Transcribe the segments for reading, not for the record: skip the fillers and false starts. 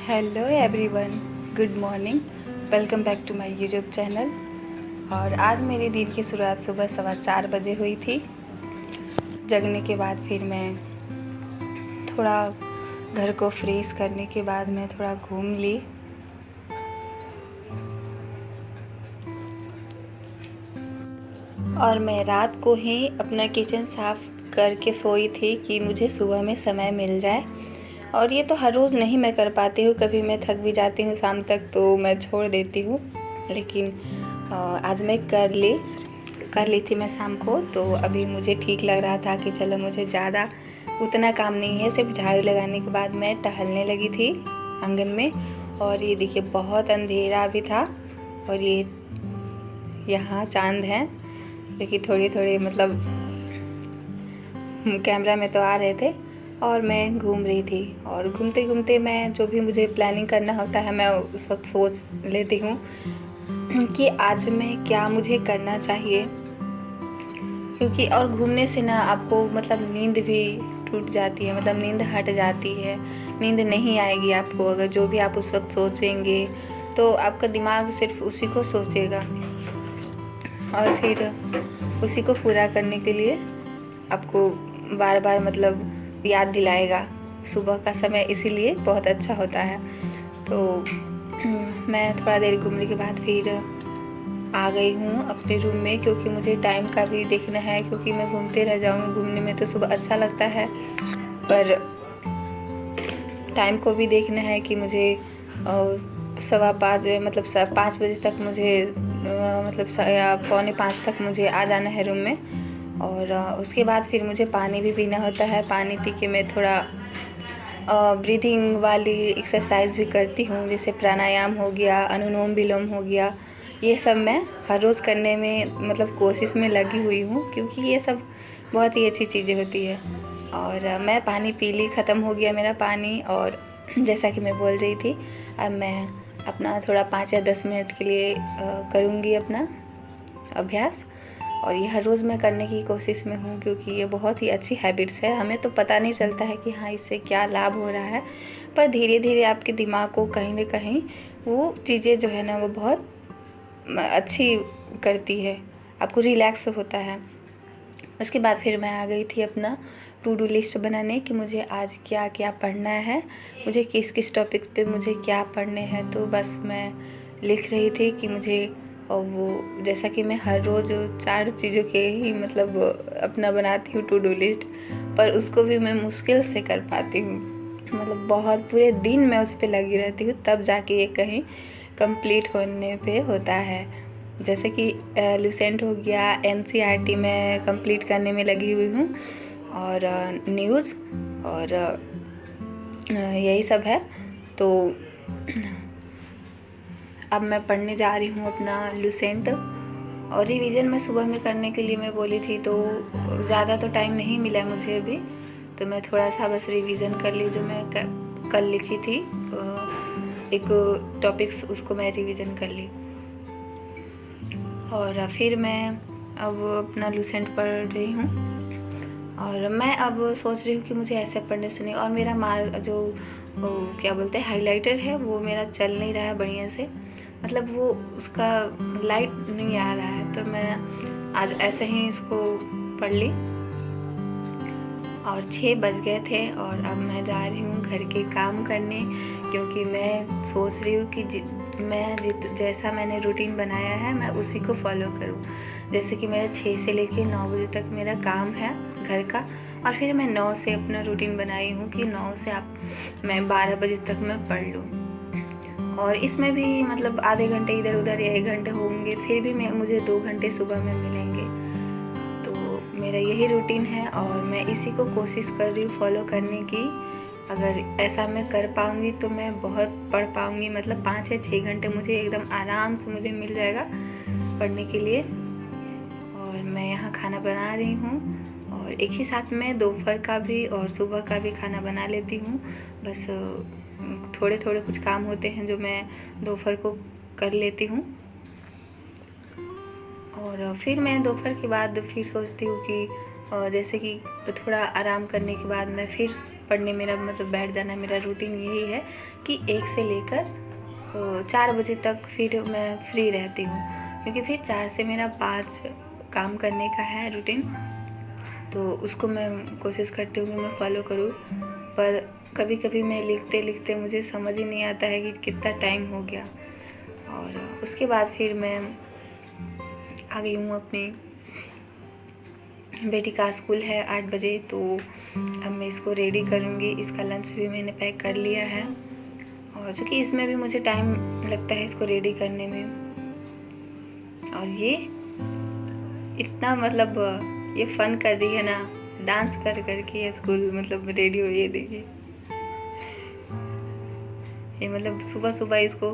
Hello everyone, good morning. Welcome back to my YouTube channel. और आज मेरे दिन की शुरुआत सुबह 4:15 बजे हुई थी। जगने के बाद फिर मैं थोड़ा घर को फ्रेश करने के बाद मैं थोड़ा घूम ली। और मैं रात को ही अपना किचन साफ़ करके सोई थी कि मुझे सुबह में समय मिल जाए। और ये तो हर रोज़ नहीं मैं कर पाती हूँ, कभी मैं थक भी जाती हूँ शाम तक तो मैं छोड़ देती हूँ। लेकिन आज मैं कर ली थी मैं शाम को। तो अभी मुझे ठीक लग रहा था कि चलो मुझे ज़्यादा उतना काम नहीं है। सिर्फ झाड़ू लगाने के बाद मैं टहलने लगी थी आंगन में। और ये देखिए बहुत अंधेरा भी था और ये यहाँ चांद हैं जो कि थोड़े थोड़े मतलब कैमरा में तो आ रहे थे। और मैं घूम रही थी और घूमते घूमते मैं जो भी मुझे प्लानिंग करना होता है मैं उस वक्त सोच लेती हूँ कि आज मैं क्या मुझे करना चाहिए। क्योंकि और घूमने से ना आपको मतलब नींद भी टूट जाती है, मतलब नींद हट जाती है, नींद नहीं आएगी आपको। अगर जो भी आप उस वक्त सोचेंगे तो आपका दिमाग सिर्फ उसी को सोचेगा और फिर उसी को पूरा करने के लिए आपको बार बार मतलब याद दिलाएगा। सुबह का समय इसीलिए बहुत अच्छा होता है। तो मैं थोड़ा देर घूमने के बाद फिर आ गई हूँ अपने रूम में, क्योंकि मुझे टाइम का भी देखना है। क्योंकि मैं घूमते रह जाऊँगी, घूमने में तो सुबह अच्छा लगता है पर टाइम को भी देखना है कि मुझे 5:15 मतलब 5 बजे तक मुझे मतलब 4:45 तक मुझे आ जाना है रूम में। और उसके बाद फिर मुझे पानी भी पीना होता है। पानी पी के मैं थोड़ा ब्रीदिंग वाली एक्सरसाइज भी करती हूँ, जैसे प्राणायाम हो गया, अनुलोम विलोम हो गया। ये सब मैं हर रोज़ करने में मतलब कोशिश में लगी हुई हूँ, क्योंकि ये सब बहुत ही अच्छी चीज़ें होती है। और मैं पानी पी ली, ख़त्म हो गया मेरा पानी। और जैसा कि मैं बोल रही थी, अब मैं अपना थोड़ा 5 या 10 मिनट के लिए करूँगी अपना अभ्यास। और ये हर रोज़ मैं करने की कोशिश में हूँ, क्योंकि ये बहुत ही अच्छी हैबिट्स है। हमें तो पता नहीं चलता है कि हाँ इससे क्या लाभ हो रहा है, पर धीरे धीरे आपके दिमाग को कहीं ना कहीं वो चीज़ें जो है ना वो बहुत अच्छी करती है, आपको रिलैक्स होता है। उसके बाद फिर मैं आ गई थी अपना टू डू लिस्ट बनाने कि मुझे आज क्या क्या पढ़ना है, मुझे किस किस टॉपिक पे मुझे क्या पढ़ने हैं। तो बस मैं लिख रही थी कि मुझे और वो जैसा कि मैं हर रोज़ 4 चीज़ों के ही मतलब अपना बनाती हूँ टू डू लिस्ट, पर उसको भी मैं मुश्किल से कर पाती हूँ। मतलब बहुत पूरे दिन मैं उस पर लगी रहती हूँ, तब जाके ये कहीं कंप्लीट होने पे होता है। जैसे कि लुसेंट हो गया, एनसीईआरटी में कंप्लीट करने में लगी हुई हूँ, और न्यूज़ और यही सब है। तो अब मैं पढ़ने जा रही हूँ अपना लुसेंट। और रिवीजन मैं सुबह में करने के लिए मैं बोली थी, तो ज़्यादा तो टाइम नहीं मिला मुझे अभी। तो मैं थोड़ा सा बस रिवीजन कर ली, जो मैं कल लिखी थी एक टॉपिक्स, उसको मैं रिवीजन कर ली। और फिर मैं अब अपना लुसेंट पढ़ रही हूँ। और मैं अब सोच रही हूँ कि मुझे ऐसे पढ़ने से नहीं, और मेरा जो क्या बोलते हैं हाइलाइटर है वो मेरा चल नहीं रहा है बढ़िया से, मतलब वो उसका लाइट नहीं आ रहा है। तो मैं आज ऐसे ही इसको पढ़ ली। और 6 बज गए थे और अब मैं जा रही हूँ घर के काम करने, क्योंकि मैं सोच रही हूँ कि जैसा मैंने रूटीन बनाया है मैं उसी को फॉलो करूँ। जैसे कि मेरा 6 से लेके 9 बजे तक मेरा काम है घर का, और फिर मैं 9 से अपना रूटीन बनाई हूँ कि 9 से मैं 12 बजे तक मैं पढ़ लूँ। और इसमें भी मतलब आधे घंटे इधर उधर या 1 घंटे होंगे, फिर भी मुझे 2 घंटे सुबह में मिलेंगे। तो मेरा यही रूटीन है और मैं इसी को कोशिश कर रही हूँ फॉलो करने की। अगर ऐसा मैं कर पाऊँगी तो मैं बहुत पढ़ पाऊँगी, मतलब 5 या 6 घंटे मुझे एकदम आराम से मुझे मिल जाएगा पढ़ने के लिए। और मैं यहाँ खाना बना रही हूँ और एक ही साथ में दोपहर का भी और सुबह का भी खाना बना लेती हूँ। बस थोड़े थोड़े कुछ काम होते हैं जो मैं दोपहर को कर लेती हूँ। और फिर मैं दोपहर के बाद फिर सोचती हूँ कि जैसे कि थोड़ा आराम करने के बाद मैं फिर पढ़ने मेरा मतलब बैठ जाना, मेरा रूटीन यही है कि 1 से लेकर 4 बजे तक फिर मैं फ्री रहती हूँ, क्योंकि फिर 4 से मेरा 5 काम करने का है रूटीन। तो उसको मैं कोशिश करती हूँ कि मैं फॉलो करूँ, पर कभी कभी मैं लिखते लिखते मुझे समझ ही नहीं आता है कि कितना टाइम हो गया। और उसके बाद फिर मैं आ गई हूँ, अपनी बेटी का स्कूल है 8 बजे, तो अब मैं इसको रेडी करूँगी। इसका लंच भी मैंने पैक कर लिया है, और चूँकि इसमें भी मुझे टाइम लगता है इसको रेडी करने में। और ये इतना मतलब ये फ़न कर रही है ना, डांस कर करके स्कूल मतलब रेडी हो। ये देखिए, ये मतलब सुबह सुबह इसको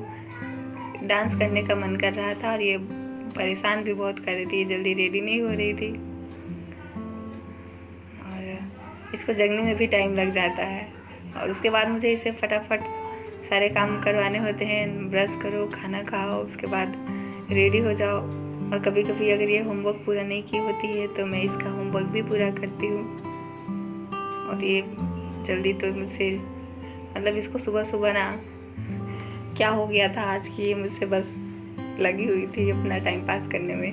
डांस करने का मन कर रहा था, और ये परेशान भी बहुत कर रही थी, जल्दी रेडी नहीं हो रही थी, और इसको जगने में भी टाइम लग जाता है। और उसके बाद मुझे इसे फटाफट सारे काम करवाने होते हैं, ब्रश करो, खाना खाओ, उसके बाद रेडी हो जाओ। और कभी कभी अगर ये होमवर्क पूरा नहीं की होती है तो मैं इसका होमवर्क भी पूरा करती हूँ। और ये जल्दी तो मुझसे मतलब इसको सुबह सुबह ना क्या हो गया था आज की, ये मुझसे बस लगी हुई थी अपना टाइम पास करने में।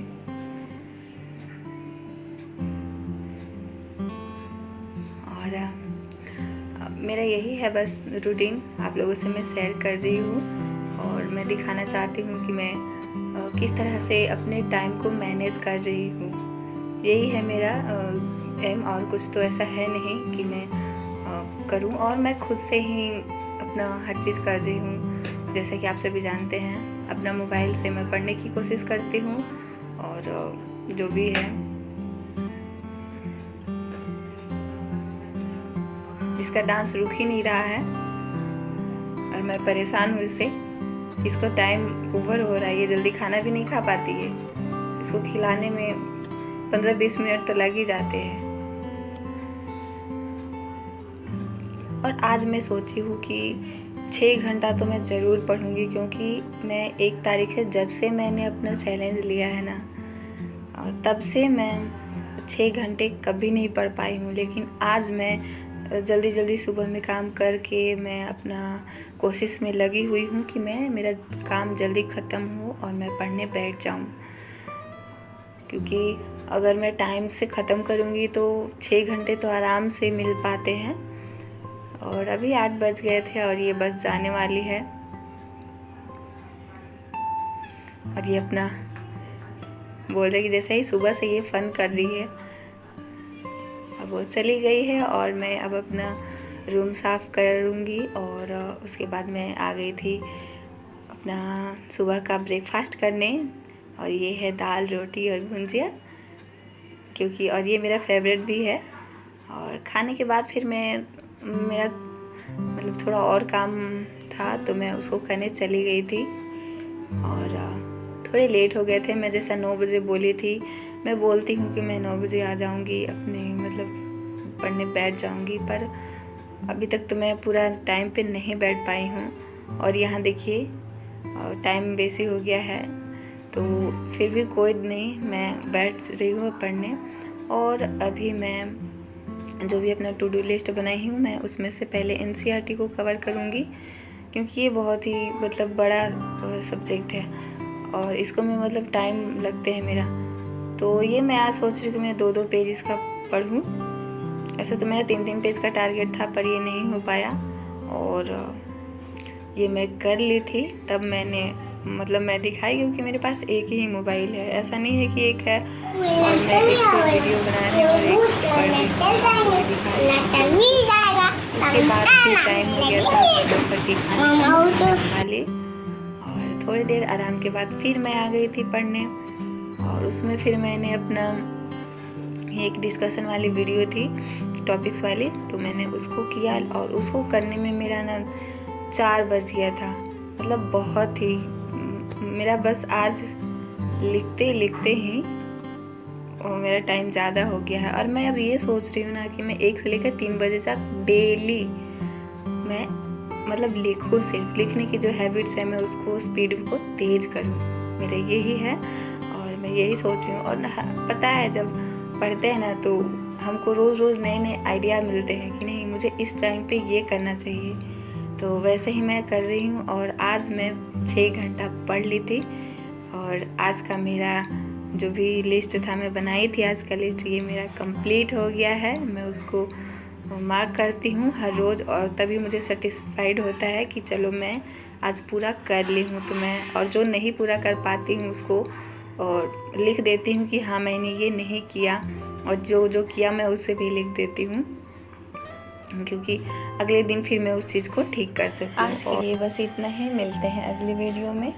और मेरा यही है बस रूटीन, आप लोगों से मैं शेयर कर रही हूँ, और मैं दिखाना चाहती हूँ कि मैं किस तरह से अपने टाइम को मैनेज कर रही हूँ। यही है मेरा एम, और कुछ तो ऐसा है नहीं कि मैं करूँ। और मैं खुद से ही अपना हर चीज़ कर रही हूँ, जैसे कि आप सभी जानते हैं। अपना मोबाइल से मैं पढ़ने की कोशिश करती हूँ, और जो भी है इसका डांस रुक ही नहीं रहा है, और मैं परेशान हूँ इससे। इसको टाइम ओवर हो रहा है, ये जल्दी खाना भी नहीं खा पाती है। इसको खिलाने में 15-20 मिनट तो लग ही जाते हैं। और आज मैं सोची हूँ कि 6 घंटा तो मैं ज़रूर पढ़ूँगी, क्योंकि मैं 1 तारीख है जब से मैंने अपना चैलेंज लिया है ना, और तब से मैं 6 घंटे कभी नहीं पढ़ पाई हूँ। लेकिन आज मैं जल्दी जल्दी सुबह में काम करके मैं अपना कोशिश में लगी हुई हूँ कि मेरा काम जल्दी ख़त्म हो और मैं पढ़ने बैठ जाऊँ, क्योंकि अगर मैं टाइम से ख़त्म करूँगी तो 6 घंटे तो आराम से मिल पाते हैं। और अभी 8 बज गए थे और ये बस जाने वाली है। और ये अपना बोल रही कि जैसे ही सुबह से ये फ़न कर रही है। अब वो चली गई है और मैं अब अपना रूम साफ़ करूँगी। और उसके बाद मैं आ गई थी अपना सुबह का ब्रेकफास्ट करने, और ये है दाल रोटी और भुंजिया, क्योंकि और ये मेरा फेवरेट भी है। और खाने के बाद फिर मेरा मतलब थोड़ा और काम था तो मैं उसको करने चली गई थी, और थोड़े लेट हो गए थे। मैं जैसा 9 बजे बोली थी, मैं बोलती हूँ कि मैं 9 बजे आ जाऊँगी, अपने मतलब पढ़ने बैठ जाऊँगी, पर अभी तक तो मैं पूरा टाइम पे नहीं बैठ पाई हूँ। और यहाँ देखिए टाइम बेसी हो गया है, तो फिर भी कोई नहीं, मैं बैठ रही हूँ पढ़ने। और अभी मैं जो भी अपना टू डू लिस्ट बनाई हूँ, मैं उसमें से पहले NCERT को कवर करूँगी, क्योंकि ये बहुत ही मतलब बड़ा सब्जेक्ट है और इसको मैं मतलब टाइम लगते हैं मेरा। तो ये मैं आज सोच रही हूँ कि मैं 2-2 पेज इसका पढ़ूँ। ऐसा तो मेरा 3-3 पेज का टारगेट था, पर ये नहीं हो पाया। और ये मैं कर ली थी, तब मैंने मतलब मैं दिखाई, क्योंकि मेरे पास एक ही मोबाइल है, ऐसा नहीं है कि एक है और मैं एक से वीडियो बना रही हूँ और एक से पढ़ रही हूँ। उसके बाद फिर टाइम हो गया था दोपहर की खाने खा ली, और थोड़ी देर आराम के बाद फिर मैं आ गई थी पढ़ने। और उसमें फिर मैंने अपना एक डिस्कशन वाली वीडियो थी टॉपिक्स वाली, तो मैंने उसको किया, और उसको करने में मेरा ना 4 बज गया था। मतलब बहुत ही मेरा बस आज लिखते लिखते ही मेरा टाइम ज़्यादा हो गया है। और मैं अब ये सोच रही हूँ ना कि मैं 1 से लेकर 3 बजे तक डेली मैं मतलब लिखूँ, सिर्फ लिखने की जो हैबिट्स है मैं उसको स्पीड को तेज़ करूँ, मेरा यही है। और मैं यही सोच रही हूँ। और पता है जब पढ़ते हैं ना तो हमको रोज़ रोज़ नए नए आइडिया मिलते हैं कि नहीं, मुझे इस टाइम पे ये करना चाहिए। तो वैसे ही मैं कर रही हूँ और आज मैं 6 घंटा पढ़ ली थी और आज का मेरा जो भी लिस्ट था मैं बनाई थी, आज का लिस्ट ये मेरा कंप्लीट हो गया है। मैं उसको मार्क करती हूँ हर रोज़ और तभी मुझे सेटिस्फाइड होता है कि चलो मैं आज पूरा कर ली हूँ। तो मैं और जो नहीं पूरा कर पाती हूँ उसको और लिख देती हूँ कि हाँ मैंने ये नहीं किया, और जो जो किया मैं उसे भी लिख देती हूँ, क्योंकि अगले दिन फिर मैं उस चीज़ को ठीक कर सकती हूँ। आज के लिए बस इतना ही, मिलते हैं अगली वीडियो में।